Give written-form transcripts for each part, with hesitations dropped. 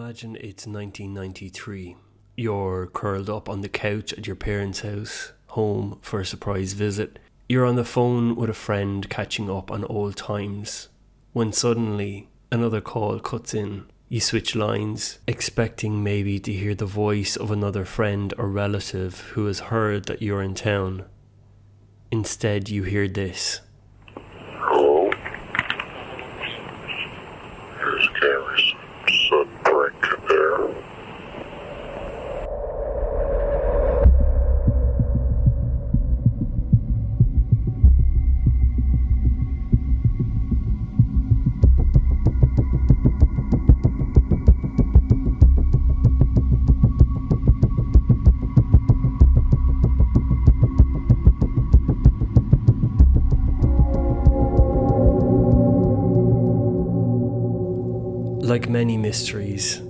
Imagine it's 1993. You're curled up on the couch at your parents' house, home for a surprise visit. You're on the phone with a friend catching up on old times, when suddenly another call cuts in. You switch lines, expecting maybe to hear the voice of another friend or relative who has heard that you're in town. Instead, you hear this. Hello? Here's Gary's Sudbrink there. Like many mysteries,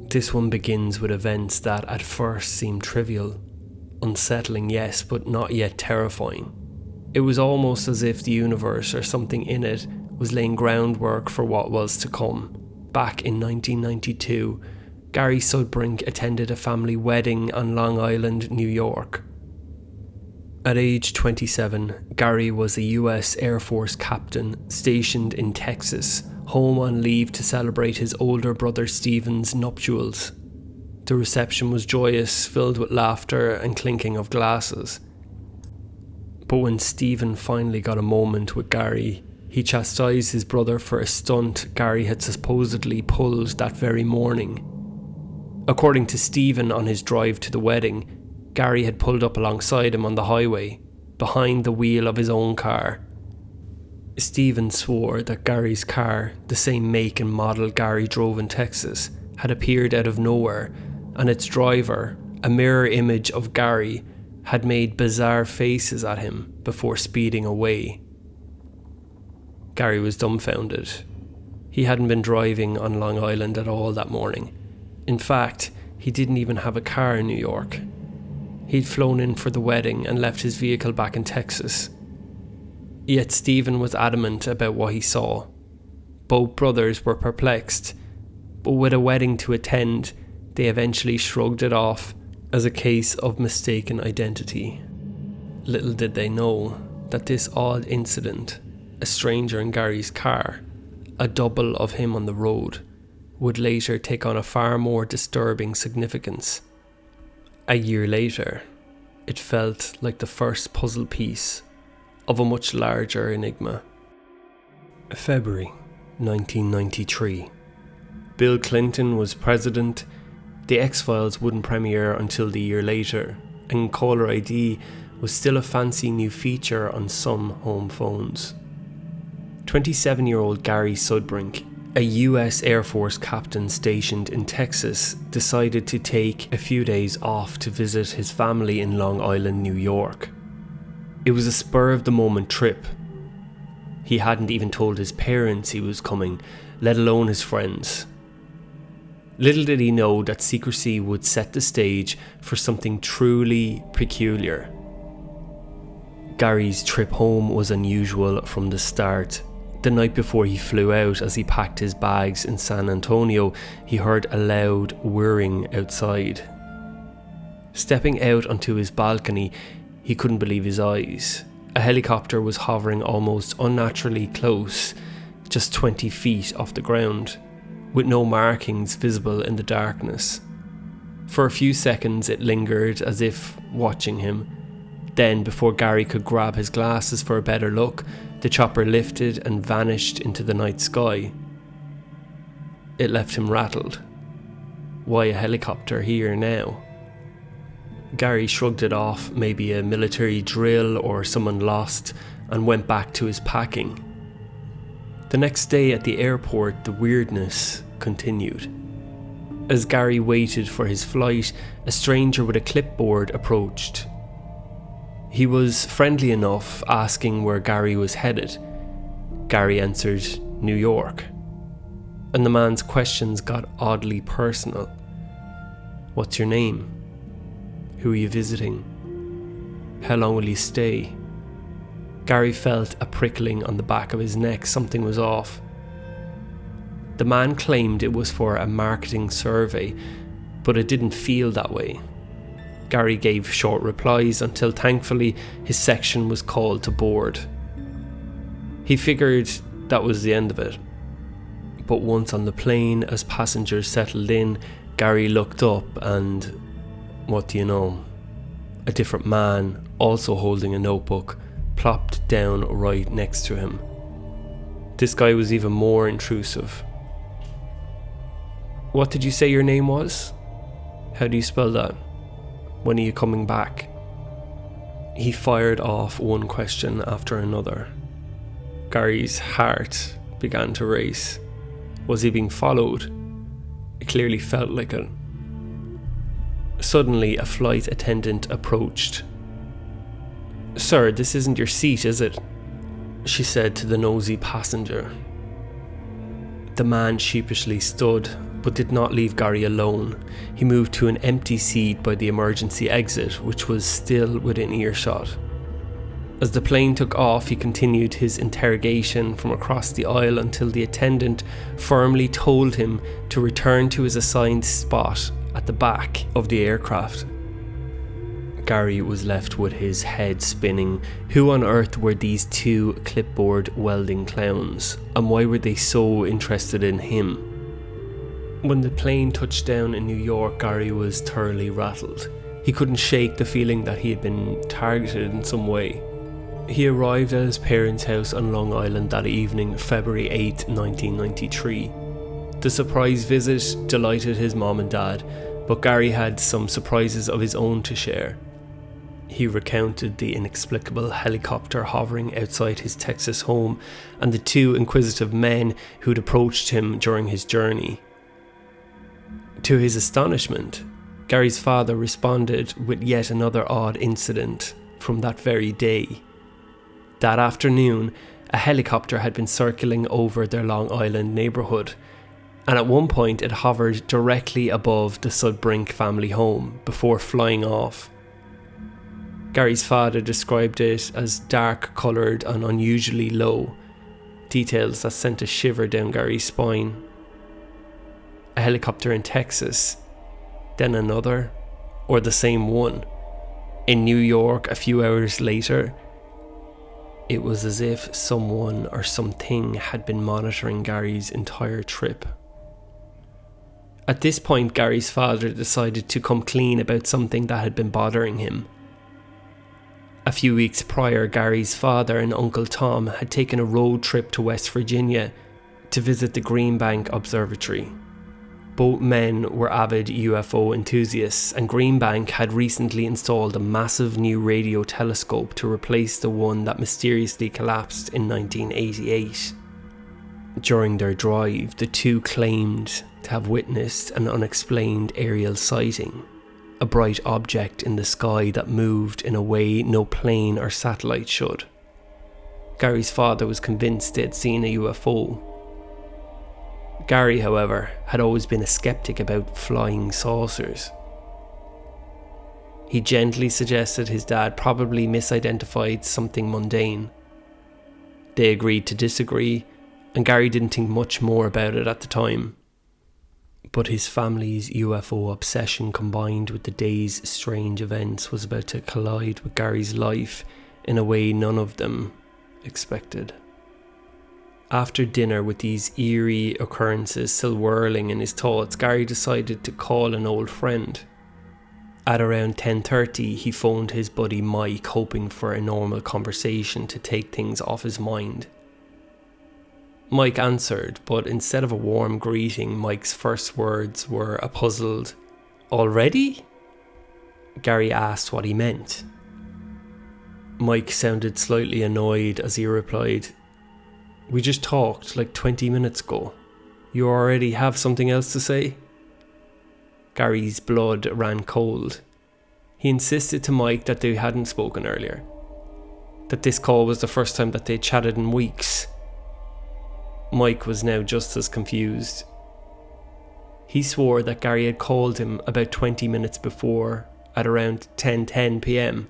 this one begins with events that at first seem trivial. Unsettling, yes, but not yet terrifying. It was almost as if the universe or something in it was laying groundwork for what was to come. Back in 1992, Gary Sudbrink attended a family wedding on Long Island, New York. At age 27, Gary was a US Air Force captain stationed in Texas, home on leave to celebrate his older brother Stephen's nuptials. The reception was joyous, filled with laughter and clinking of glasses. But when Stephen finally got a moment with Gary, he chastised his brother for a stunt Gary had supposedly pulled that very morning. According to Stephen, on his drive to the wedding, Gary had pulled up alongside him on the highway, behind the wheel of his own car. Stephen swore that Gary's car, the same make and model Gary drove in Texas, had appeared out of nowhere, and its driver, a mirror image of Gary, had made bizarre faces at him before speeding away. Gary was dumbfounded. He hadn't been driving on Long Island at all that morning. In fact, he didn't even have a car in New York. He'd flown in for the wedding and left his vehicle back in Texas. Yet Stephen was adamant about what he saw. Both brothers were perplexed, but with a wedding to attend, they eventually shrugged it off as a case of mistaken identity. Little did they know that this odd incident, a stranger in Gary's car, a double of him on the road, would later take on a far more disturbing significance. A year later, it felt like the first puzzle piece of a much larger enigma. February 1993. Bill Clinton was president. The X-Files wouldn't premiere until the year later, and caller ID was still a fancy new feature on some home phones. 27-year-old Gary Sudbrink, a US Air Force captain stationed in Texas, decided to take a few days off to visit his family in Long Island, New York. It was a spur-of-the-moment trip. He hadn't even told his parents he was coming, let alone his friends. Little did he know that secrecy would set the stage for something truly peculiar. Gary's trip home was unusual from the start. The night before he flew out, as he packed his bags in San Antonio, he heard a loud whirring outside. Stepping out onto his balcony, he couldn't believe his eyes. A helicopter was hovering almost unnaturally close, just 20 feet off the ground, with no markings visible in the darkness. For a few seconds it lingered as if watching him. Then, before Gary could grab his glasses for a better look, the chopper lifted and vanished into the night sky. It left him rattled. Why a helicopter here now? Gary shrugged it off, maybe a military drill or someone lost, and went back to his packing. The next day at the airport, the weirdness continued. As Gary waited for his flight, a stranger with a clipboard approached. He was friendly enough, asking where Gary was headed. Gary answered New York, and the man's questions got oddly personal. What's your name? Who are you visiting? How long will you stay? Gary felt a prickling on the back of his neck. Something was off. The man claimed it was for a marketing survey, but it didn't feel that way. Gary gave short replies until thankfully his section was called to board. He figured that was the end of it. But once on the plane, as passengers settled in, Gary looked up and, what do you know? A different man, also holding a notebook, plopped down right next to him. This guy was even more intrusive. "What did you say your name was? How do you spell that? When are you coming back?" He fired off one question after another. Gary's heart began to race. Was he being followed? It clearly felt like it. Suddenly, a flight attendant approached. "Sir, this isn't your seat, is it?" she said to the nosy passenger. The man sheepishly stood, but did not leave Gary alone. He moved to an empty seat by the emergency exit, which was still within earshot. As the plane took off, he continued his interrogation from across the aisle until the attendant firmly told him to return to his assigned spot at the back of the aircraft. Gary was left with his head spinning. Who on earth were these two clipboard welding clowns, and why were they so interested in him? When the plane touched down in New York, Gary was thoroughly rattled. He couldn't shake the feeling that he had been targeted in some way. He arrived at his parents' house on Long Island that evening, February 8, 1993. The surprise visit delighted his mom and dad, but Gary had some surprises of his own to share. He recounted the inexplicable helicopter hovering outside his Texas home and the two inquisitive men who'd approached him during his journey. To his astonishment, Gary's father responded with yet another odd incident from that very day. That afternoon, a helicopter had been circling over their Long Island neighbourhood, and at one point it hovered directly above the Sudbrink family home before flying off. Gary's father described it as dark-coloured and unusually low, details that sent a shiver down Gary's spine. A helicopter in Texas, then another, or the same one. In New York a few hours later. It was as if someone or something had been monitoring Gary's entire trip. At this point, Gary's father decided to come clean about something that had been bothering him. A few weeks prior, Gary's father and Uncle Tom had taken a road trip to West Virginia to visit the Green Bank Observatory. Both men were avid UFO enthusiasts, and Green Bank had recently installed a massive new radio telescope to replace the one that mysteriously collapsed in 1988. During their drive, the two claimed to have witnessed an unexplained aerial sighting, a bright object in the sky that moved in a way no plane or satellite should. Gary's father was convinced they'd seen a UFO. Gary, however, had always been a skeptic about flying saucers. He gently suggested his dad probably misidentified something mundane. They agreed to disagree, and Gary didn't think much more about it at the time. But his family's UFO obsession, combined with the day's strange events, was about to collide with Gary's life in a way none of them expected. After dinner, with these eerie occurrences still whirling in his thoughts, Gary decided to call an old friend. At around 10:30, he phoned his buddy Mike, hoping for a normal conversation to take things off his mind. Mike answered, but instead of a warm greeting, Mike's first words were a puzzled, "Already?" Gary asked what he meant. Mike sounded slightly annoyed as he replied, "We just talked like 20 minutes ago. You already have something else to say?" Gary's blood ran cold. He insisted to Mike that they hadn't spoken earlier, that this call was the first time that they'd chatted in weeks. Mike was now just as confused. He swore that Gary had called him about 20 minutes before, at around 10:10 p.m,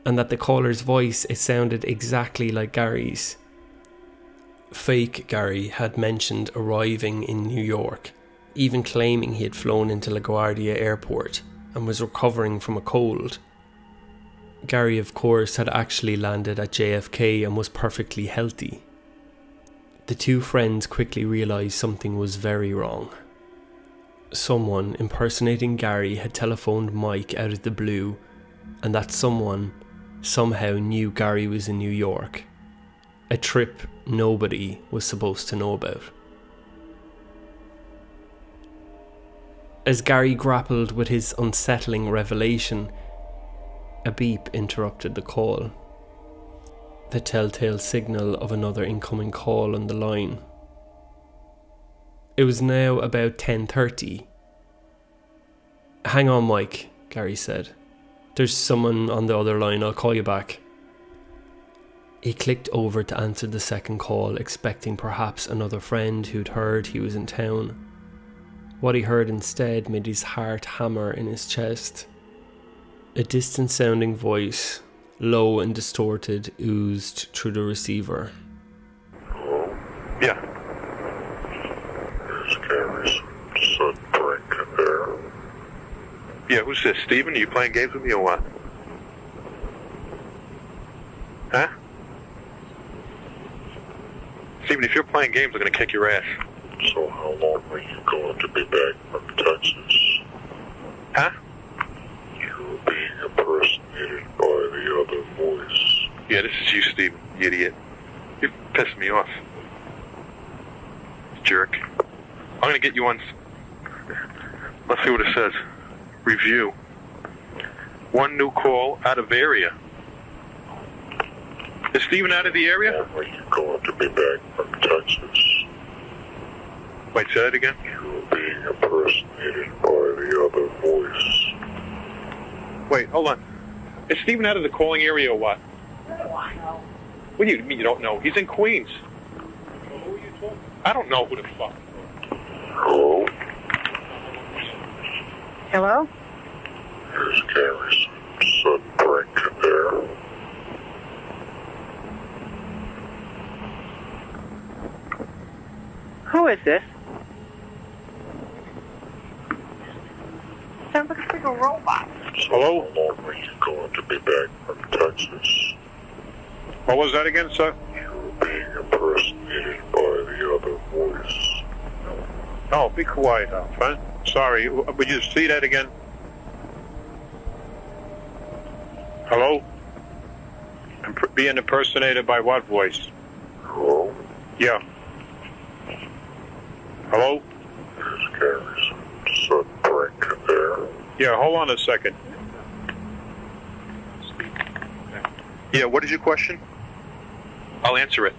and that the caller's voice, it sounded exactly like Gary's. Fake Gary had mentioned arriving in New York, even claiming he had flown into LaGuardia Airport and was recovering from a cold. Gary, of course, had actually landed at JFK and was perfectly healthy. The two friends quickly realised something was very wrong. Someone impersonating Gary had telephoned Mike out of the blue, and that someone somehow knew Gary was in New York. A trip nobody was supposed to know about. As Gary grappled with his unsettling revelation, a beep interrupted the call. The telltale signal of another incoming call on the line. It was now about 10:30. "Hang on, Mike," Gary said. "There's someone on the other line, I'll call you back." He clicked over to answer the second call, expecting perhaps another friend who'd heard he was in town. What he heard instead made his heart hammer in his chest. A distant-sounding voice, low and distorted, oozed through the receiver. Hello? Yeah. There's Gary's Sudbrink there. Yeah, who's this? Steven? Are you playing games with me or what? Huh? Steven, if you're playing games, I'm gonna kick your ass. So how long are you going to be back from Texas? Huh? You're being impersonated by the other voice. Yeah, this is you, Steven, you idiot. You're pissing me off. Jerk. I'm gonna get you on... Let's see what it says. Review. One new call out of area. Is Steven out of the area? How long are you going to be back from Texas? Wait, say that again? You're being impersonated by the other voice. Wait, hold on. Is Steven out of the calling area or what? What do you mean you don't know? He's in Queens. I don't know who the fuck. Hello? Hello? Here's Gary's Sudbrink there. Who is this? Sounds like a freaking robot. So Hello? how long are you going to be back from Texas? What was that again, sir? You're being impersonated by the other voice. Oh, be quiet now, friend. Sorry, would you see that again? Hello? Being impersonated by what voice? Hello? Yeah. Hello? Here's Gary's Sudbrink there. Yeah, hold on a second. Yeah, what is your question? I'll answer it.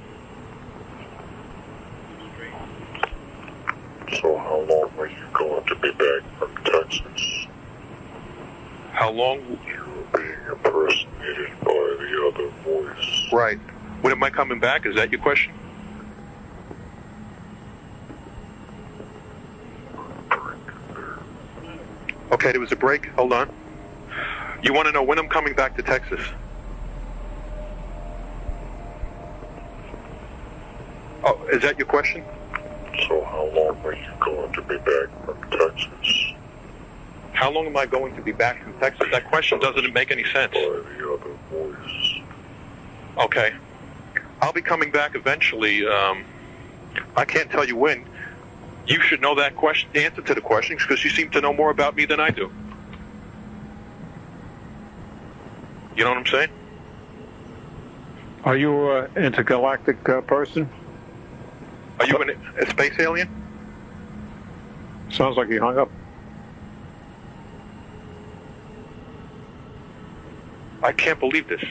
So how long are you going to be back from Texas? How long? You're being impersonated by the other voice. Right. When am I coming back? Is that your question? Okay, there was a break. Hold on. You want to know when I'm coming back to Texas? Oh, is that your question? So how long are you going to be back from Texas? How long am I going to be back from Texas? That question doesn't make any sense. By the other voice. Okay. I'll be coming back eventually. I can't tell you when. You should know that question, the answer to the questions, because you seem to know more about me than I do. You know what I'm saying? Are you an intergalactic person? Are you a space alien? Sounds like he hung up. I can't believe this.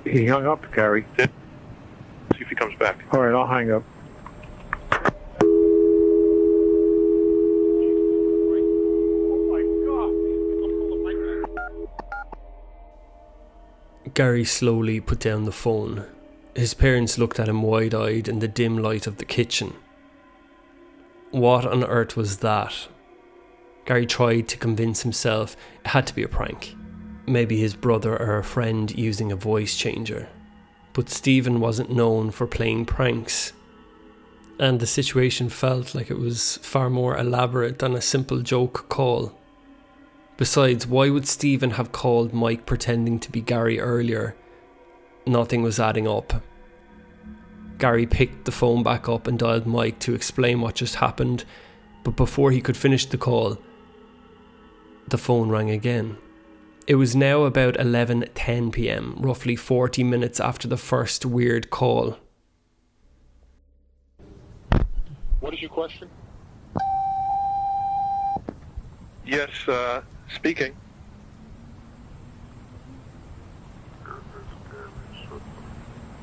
He hung up, Gary. See if he comes back. All right, I'll hang up. Gary slowly put down the phone. His parents looked at him wide-eyed in the dim light of the kitchen. What on earth was that? Gary tried to convince himself it had to be a prank. Maybe his brother or a friend using a voice changer. But Stephen wasn't known for playing pranks. and the situation felt like it was far more elaborate than a simple joke call. Besides, why would Stephen have called Mike pretending to be Gary earlier? Nothing was adding up. Gary picked the phone back up and dialed Mike to explain what just happened, but before he could finish the call, the phone rang again. It was now about 11:10 p.m, roughly 40 minutes after the first weird call. What is your question? Yes, speaking.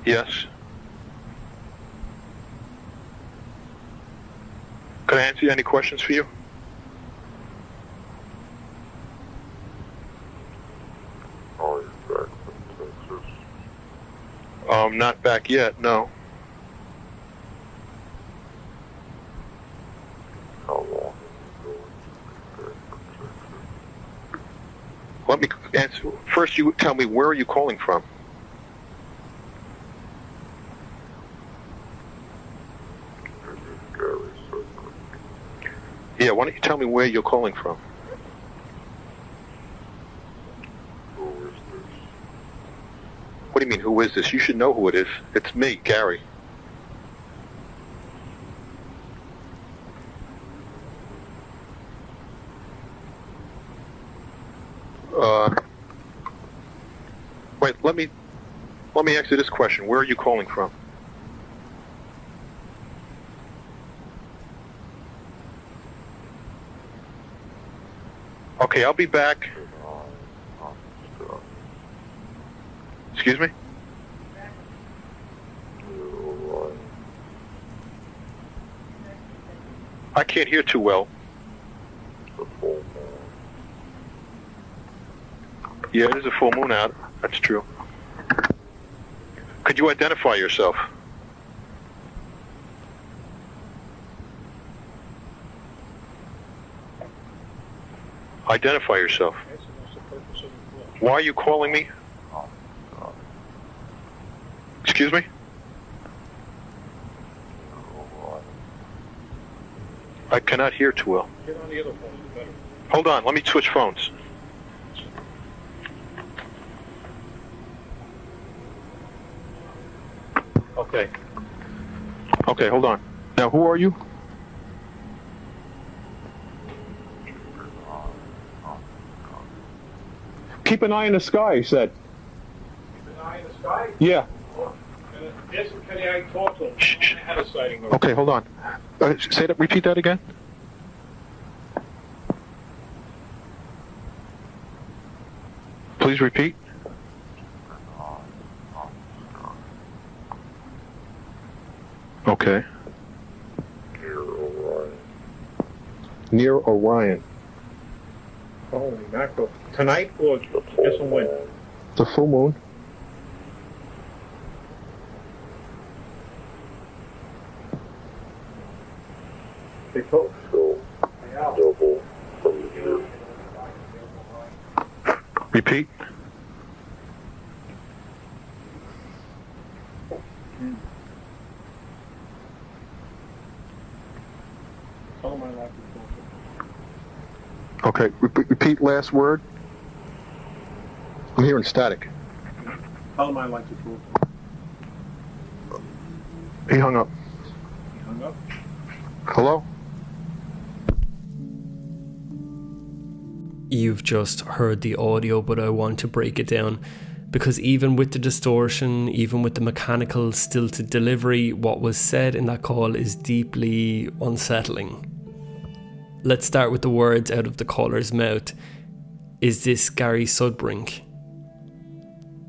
Yes. Can I answer any questions for you? Are you back from Texas? Not back yet, no. How long are you going to be back from Texas? Let me answer. First, you tell me, where are you calling from? This is Gary Sudbrink. Yeah, why don't you tell me where you're calling from? Who is this? What do you mean, who is this? You should know who it is. It's me, Gary. Wait, let me ask you this question. Where are you calling from? Okay, I'll be back. Excuse me? I can't hear too well. The full moon. Yeah, there's a full moon out. That's true. Could you identify yourself? Identify yourself. Why are you calling me? Excuse me? I cannot hear too well. Get on the other phone, it's better. Hold on, let me switch phones. Okay. Okay, hold on. Now, who are you? Keep an eye in the sky, he said. Keep an eye in the sky? Yeah. Yes, can I talk to him? Shh. I had a sighting. Okay, hold on. Say that. Repeat that again. Please repeat. Okay. Near Orion. Near Orion. Holy mackerel. Tonight or The full guess when? moon. The full moon. They told So, double from here. Repeat. Tell him I like it. Okay. Repeat last word. I'm hearing static. Tell him I like to talk. He hung up. He hung up. Hello? You've just heard the audio, but I want to break it down because even with the distortion, even with the mechanical stilted delivery, what was said in that call is deeply unsettling. Let's start with the words out of the caller's mouth. Is this Gary Sudbrink?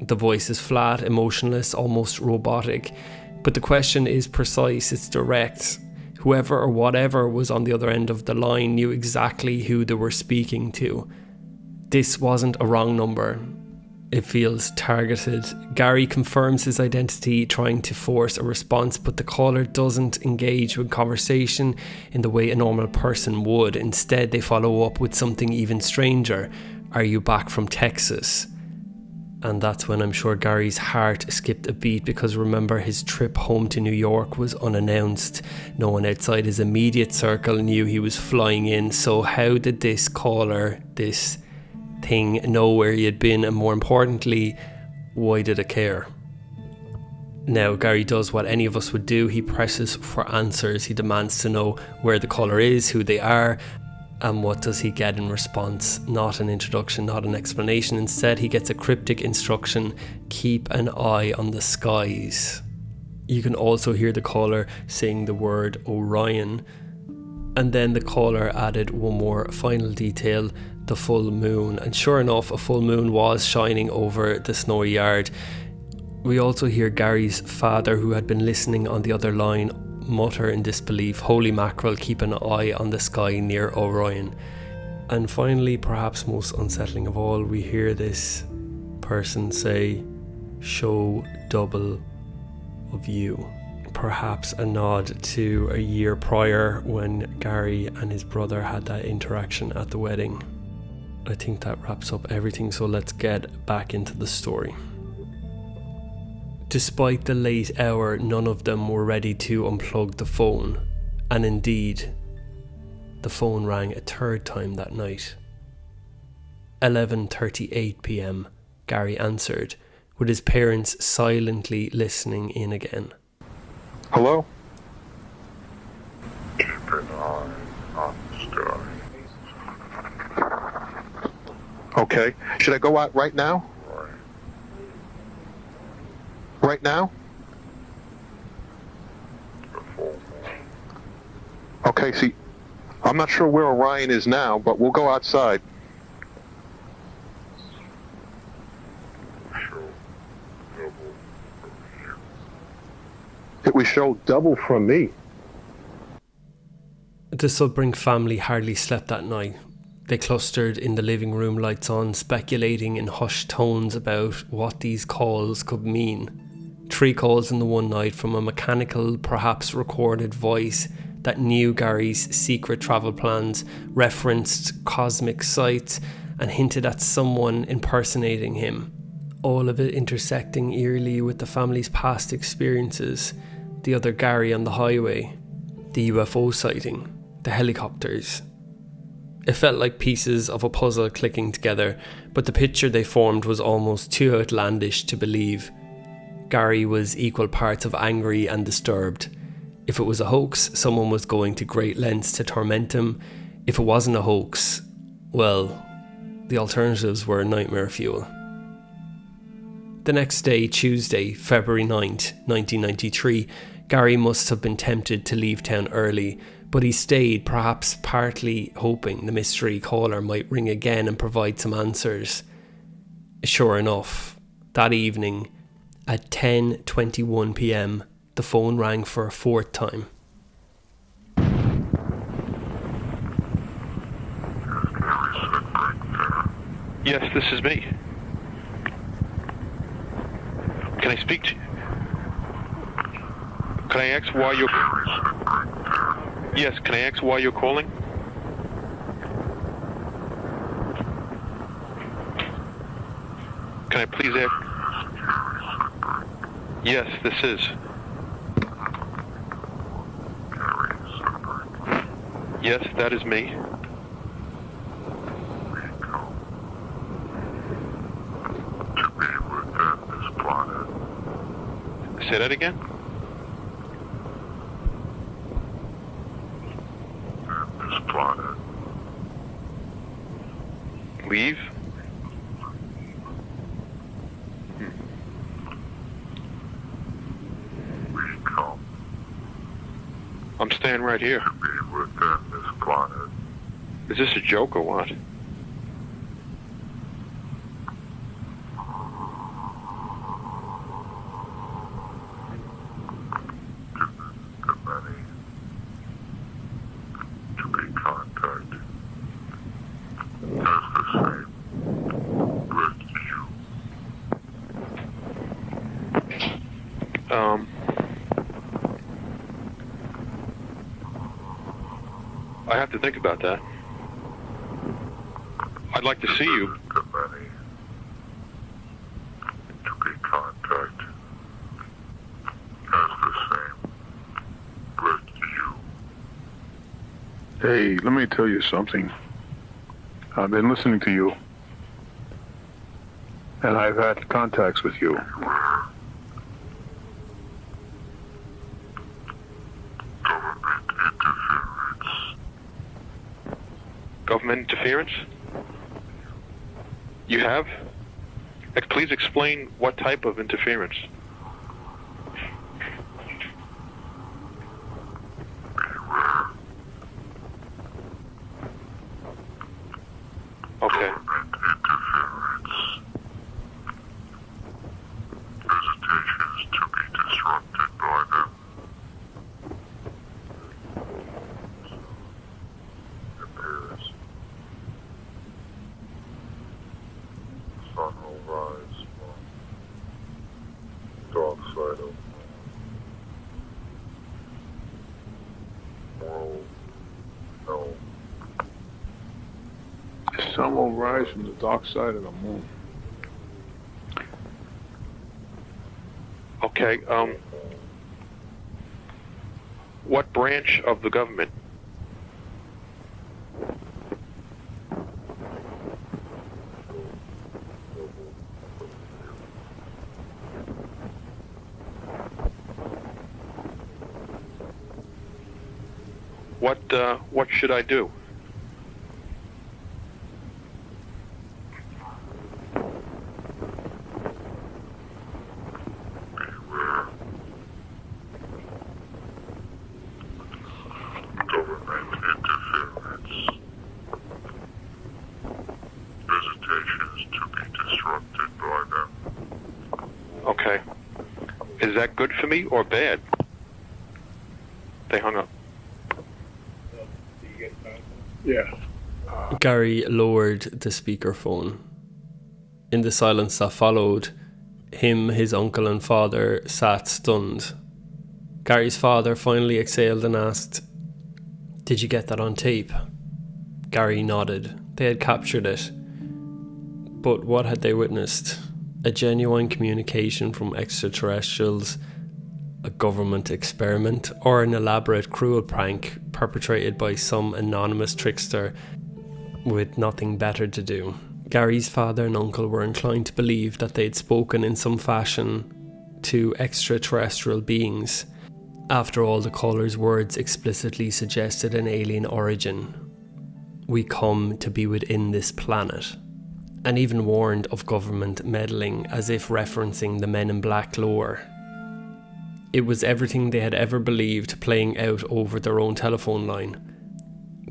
The voice is flat, emotionless, almost robotic, but the question is precise, it's direct. Whoever or whatever was on the other end of the line knew exactly who they were speaking to. This wasn't a wrong number. It feels targeted. Gary confirms his identity, trying to force a response, but the caller doesn't engage with conversation in the way a normal person would. Instead, they follow up with something even stranger. Are you back from Texas? And that's when I'm sure Gary's heart skipped a beat, because remember, his trip home to New York was unannounced. No one outside his immediate circle knew he was flying in. So how did this caller, this thing, know where he had been? And more importantly, why did it care? Now, Gary does what any of us would do. He presses for answers. He demands to know where the caller is, who they are, and what does he get in response? Not an introduction, not an explanation. Instead, he gets a cryptic instruction: keep an eye on the skies. You can also hear the caller saying the word Orion. And then the caller added one more final detail: the full moon. And sure enough, a full moon was shining over the snowy yard. We also hear Gary's father, who had been listening on the other line, mutter in disbelief, "Holy mackerel, keep an eye on the sky near Orion." And finally, perhaps most unsettling of all, we hear this person say, "show double of you." Perhaps a nod to a year prior when Gary and his brother had that interaction at the wedding. I think that wraps up everything, so let's get back into the story. Despite the late hour, none of them were ready to unplug the phone, and indeed, the phone rang a third time that night. 11:38 p.m, Gary answered, with his parents silently listening in again. Hello? Keep an eye on the sky. Okay. Should I go out right now? Right now? The full moon. Okay, see, I'm not sure where Orion is now, but we'll go outside. Show double from here. It would show double from me. The Sudbrink family hardly slept that night. They clustered in the living room, lights on, speculating in hushed tones about what these calls could mean. 3 calls in the one night from a mechanical, perhaps recorded voice that knew Gary's secret travel plans, referenced cosmic sights, and hinted at someone impersonating him. All of it intersecting eerily with the family's past experiences: the other Gary on the highway, the UFO sighting, the helicopters. It felt like pieces of a puzzle clicking together, but the picture they formed was almost too outlandish to believe. Gary was equal parts of angry and disturbed. If it was a hoax, someone was going to great lengths to torment him. If it wasn't a hoax, well, the alternatives were nightmare fuel. The next day, Tuesday, February 9th, 1993, Gary must have been tempted to leave town early, but he stayed, perhaps partly hoping the mystery caller might ring again and provide some answers. Sure enough, that evening, at 10:21 p.m, the phone rang for a 4th time. Yes, this is me. Can I speak to you? Can I ask why you're... Yes, can I ask why you're calling? Can I please ask... Yes, this is. Yes, that is me. To be within this planet. Say that again? And this planet. Leave? We come I'm staying right here. to be within this planet. Is this a joke or what? The many to be contacted has the same with you. I have to think about that. I'd like to see you. The many Hey, let me tell you something. I've been listening to you, and I've had contacts with you. Government interference? You have? Please explain what type of interference. Okay. Visitations to be disrupted by them. Appears. Sun will rise from dark side of world. No. The sun will rise from the dark side of the moon. Okay, what branch of the government? What should I do? Government interference. Visitations to be disrupted by them. Okay. Is that good for me or bad? They hung up. Yeah. Gary lowered the speakerphone. In the silence that followed, him, his uncle and father sat stunned. Gary's father finally exhaled and asked, "Did you get that on tape?" Gary nodded. They had captured it. But what had they witnessed? A genuine communication from extraterrestrials, a government experiment, or an elaborate cruel prank perpetrated by some anonymous trickster with nothing better to do? Gary's father and uncle were inclined to believe that they'd spoken in some fashion to extraterrestrial beings. After all, the caller's words explicitly suggested an alien origin. "We come to be within this planet," and even warned of government meddling, as if referencing the Men in Black lore. It was everything they had ever believed playing out over their own telephone line.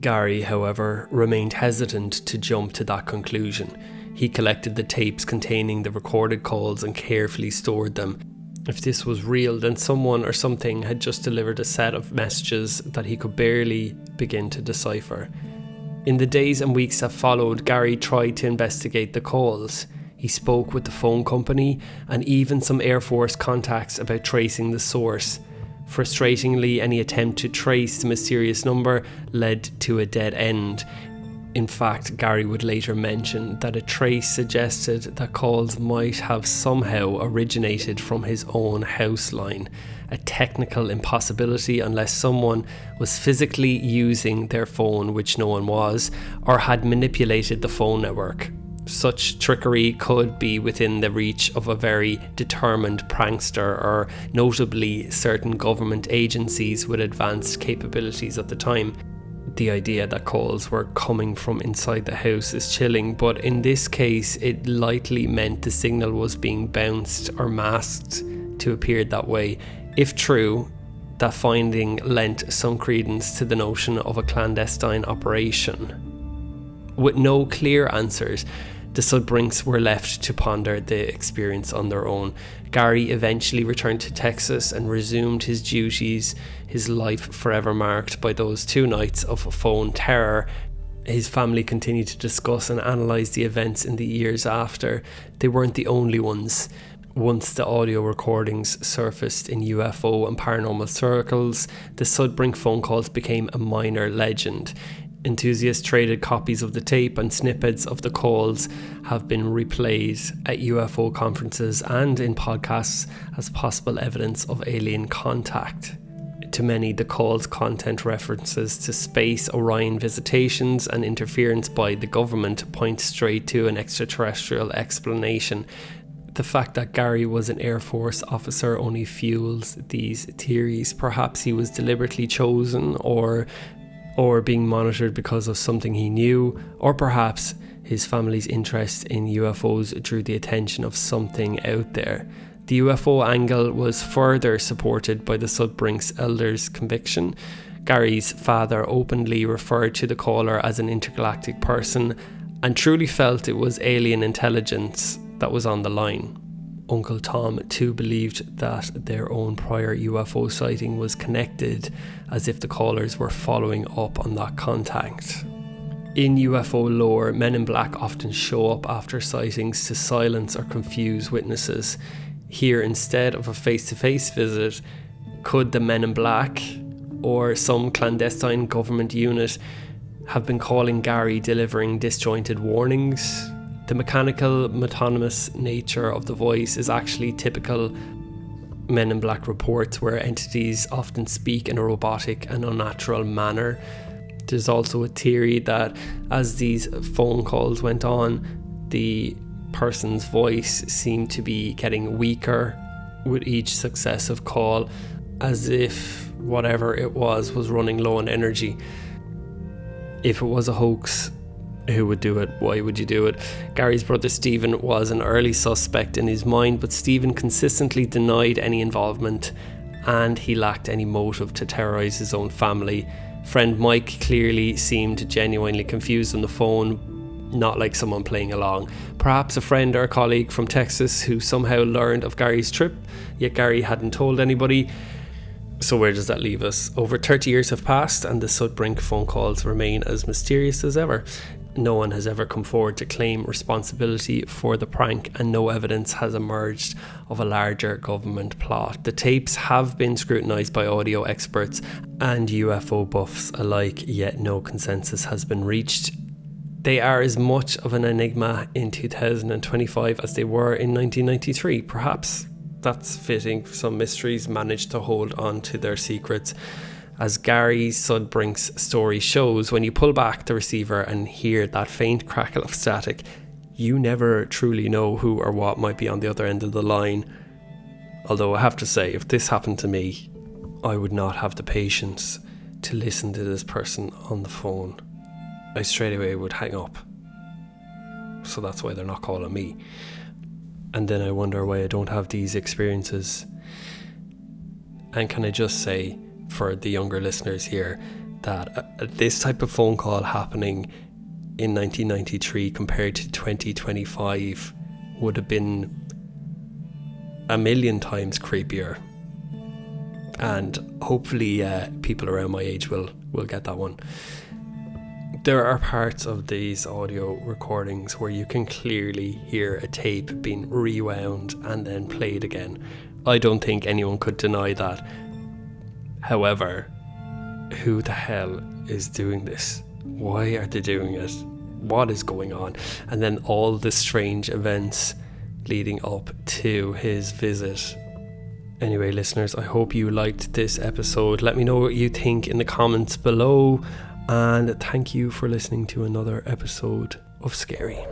Gary, however, remained hesitant to jump to that conclusion. He collected the tapes containing the recorded calls and carefully stored them. If this was real, then someone or something had just delivered a set of messages that he could barely begin to decipher. In the days and weeks that followed, Gary tried to investigate the calls. He spoke with the phone company and even some Air Force contacts about tracing the source. Frustratingly, any attempt to trace the mysterious number led to a dead end. In fact, Gary would later mention that a trace suggested that calls might have somehow originated from his own house line, a technical impossibility unless someone was physically using their phone, which no one was, or had manipulated the phone network. Such trickery could be within the reach of a very determined prankster, or notably certain government agencies with advanced capabilities at the time. The idea that calls were coming from inside the house is chilling, but in this case it likely meant the signal was being bounced or masked to appear that way. If true, that finding lent some credence to the notion of a clandestine operation. With no clear answers, the Sudbrinks were left to ponder the experience on their own. Gary eventually returned to Texas and resumed his duties, his life forever marked by those 2 nights of phone terror. His family continued to discuss and analyse the events in the years after. They weren't the only ones. Once the audio recordings surfaced in UFO and paranormal circles, the Sudbrink phone calls became a minor legend. Enthusiasts traded copies of the tape, and snippets of the calls have been replayed at UFO conferences and in podcasts as possible evidence of alien contact. To many, the call's content references to space, Orion visitations, and interference by the government point straight to an extraterrestrial explanation. The fact that Gary was an Air Force officer only fuels these theories. Perhaps he was deliberately chosen or being monitored because of something he knew, or perhaps his family's interest in UFOs drew the attention of something out there. The UFO angle was further supported by the Sudbrink's elders' conviction. Gary's father openly referred to the caller as an intergalactic person and truly felt it was alien intelligence that was on the line. Uncle Tom too believed that their own prior UFO sighting was connected, as if the callers were following up on that contact. In UFO lore, men in black often show up after sightings to silence or confuse witnesses. Here, instead of a face-to-face visit, could the men in black or some clandestine government unit have been calling Gary, delivering disjointed warnings? The mechanical, monotonous nature of the voice is actually typical Men in Black reports, where entities often speak in a robotic and unnatural manner. There's also a theory that as these phone calls went on, the person's voice seemed to be getting weaker with each successive call, as if whatever it was running low on energy. If it was a hoax, who would do it? Why would you do it? Gary's brother Stephen was an early suspect in his mind, but Stephen consistently denied any involvement, and he lacked any motive to terrorise his own family. Friend Mike clearly seemed genuinely confused on the phone, not like someone playing along. Perhaps a friend or a colleague from Texas who somehow learned of Gary's trip, yet Gary hadn't told anybody. So where does that leave us? Over 30 years have passed and the Sudbrink phone calls remain as mysterious as ever. No one has ever come forward to claim responsibility for the prank, and no evidence has emerged of a larger government plot. The tapes have been scrutinised by audio experts and UFO buffs alike, yet no consensus has been reached. They are as much of an enigma in 2025 as they were in 1993. Perhaps that's fitting. Some mysteries managed to hold on to their secrets. As Gary Sudbrink's story shows, when you pull back the receiver and hear that faint crackle of static, you never truly know who or what might be on the other end of the line. Although I have to say, if this happened to me, I would not have the patience to listen to this person on the phone. I straight away would hang up. So that's why they're not calling me. And then I wonder why I don't have these experiences. And can I just say, for the younger listeners here, that this type of phone call happening in 1993 compared to 2025 would have been a million times creepier. And hopefully people around my age will get that one. There are parts of these audio recordings where you can clearly hear a tape being rewound and then played again. I don't think anyone could deny that. However, who the hell is doing this? Why are they doing it? What is going on? And then all the strange events leading up to his visit. Anyway, listeners, I hope you liked this episode. Let me know what you think in the comments below. And thank you for listening to another episode of Scary.